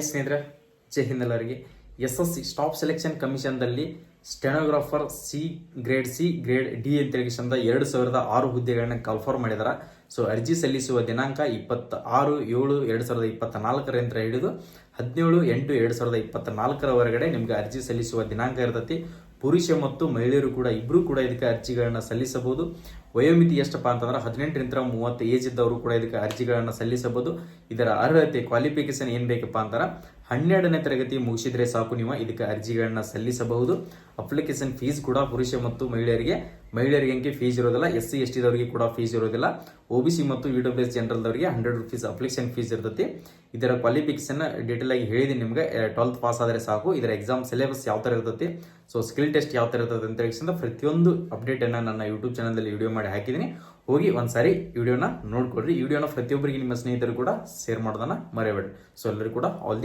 ಸ್ನೇಹಿತರೆ, ಜೈ ಹಿಂದ್ ಎಲ್ಲರಿಗೆ. SSC ಸ್ಟಾಫ್ ಸೆಲೆಕ್ಷನ್ ಕಮಿಷನ್ದಲ್ಲಿ stenographer grade C grade D ಅಂತೇಳಿ 2006 ಹುದ್ದೆಗಳನ್ನ ಕನ್ಫರ್ಮ್ ಮಾಡಿದಾರ. ಸೊ ಅರ್ಜಿ ಸಲ್ಲಿಸುವ ದಿನಾಂಕ 26/7/2024 ಹಿಡಿದು 17/8/2024 ನಿಮ್ಗೆ ಅರ್ಜಿ ಸಲ್ಲಿಸುವ ದಿನಾಂಕ ಇರ್ತೈತಿ. ಪುರುಷ ಮತ್ತು ಮಹಿಳೆಯರು ಕೂಡ ಇಬ್ರು ಕೂಡ ಇದಕ್ಕೆ ಅರ್ಜಿಗಳನ್ನ ಸಲ್ಲಿಸಬಹುದು. ವಯೋಮಿತಿ ಎಷ್ಟಪ್ಪ ಅಂತಂದ್ರೆ 18ರಿಂದ 30 ಏಜ್ ಇದ್ದವರು ಕೂಡ ಇದಕ್ಕೆ ಅರ್ಜಿಗಳನ್ನ ಸಲ್ಲಿಸಬಹುದು. ಇದರ ಅರ್ಹತೆ ಕ್ವಾಲಿಫಿಕೇಶನ್ ಏನ್ ಬೇಕಪ್ಪ ಅಂತಾರೆ 12ನೇ ತರಗತಿ ಮುಗಿಸಿದ್ರೆ ಸಾಕು, ನೀವು ಇದಕ್ಕೆ ಅರ್ಜಿಗಳನ್ನ ಸಲ್ಲಿಸಬಹುದು. ಅಪ್ಲಿಕೇಶನ್ ಫೀಸ್ ಕೂಡ ಪುರುಷ ಮತ್ತು ಮಹಿಳೆಯರಿಗೆ ಫೀಸ್ ಇರೋದಿಲ್ಲ. SC ST ದವರಿಗೆ ಕೂಡ ಫೀಸ್ ಇರೋದಿಲ್ಲ. OBC ಮತ್ತು EWS ಜನರಲ್ ದವರಿಗೆ 100 rupees ಅಪ್ಲಿಕೇಶನ್ ಫೀಸ್ ಇರ್ತೈತಿ. ಇದರ ಕ್ವಾಲಿಫಿಕೇಶನ್ ಡೀಟೇಲ್ ಆಗಿ ಹೇಳಿದೀನಿ ನಿಮ್ಗೆ. 12th ಪಾಸ್ ಆದ್ರೆ ಸಾಕು. ಇದರ ಎಕ್ಸಾಮ್ ಸಿಲೆಬಸ್ ಯಾವ ತರ ಇರ್ತೈತಿ, ಸೊ ಸ್ಕಿಲ್ ಟೆಸ್ಟ್ ಯಾವ ತರ ಇರ್ತದೆ ಅಂತ ಹೇಳಿ ಪ್ರತಿಯೊಂದು ಅಪ್ಡೇಟ್ ಅನ್ನ ನನ್ನ ಯೂಟ್ಯೂಬ್ ಚಾನಲ್ ಅಲ್ಲಿ ವಿಡಿಯೋ ಮಾಡಿ ಹಾಕಿದೀನಿ. ಹೋಗಿ ಒಂದ್ಸಾರಿ ವಿಡಿಯೋನ ನೋಡ್ಕೊಡ್ರಿ. ವಿಡಿಯೋನ ಪ್ರತಿಯೊಬ್ಬರಿಗೆ ನಿಮ್ಮ ಸ್ನೇಹಿತರು ಕೂಡ ಶೇರ್ ಮಾಡೋದನ್ನ ಮರೆಯಬೇಡಿ. ಸೊ ಎಲ್ಲರೂ ಕೂಡ ಆಲ್ ದಿ